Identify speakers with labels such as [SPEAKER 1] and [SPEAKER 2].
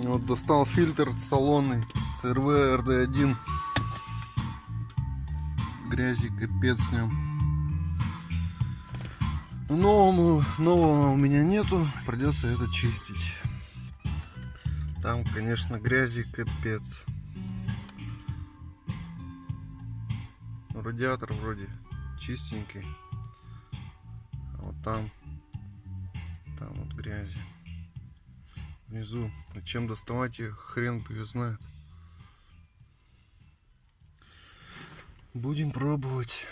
[SPEAKER 1] Вот достал фильтр салонный CRV RD1. Грязи капец в нем. Нового у меня нету, придется это чистить. Там, конечно, грязи капец. Радиатор вроде чистенький, а вот там вот грязи внизу. И чем доставать их, хрен бы знает. Будем пробовать.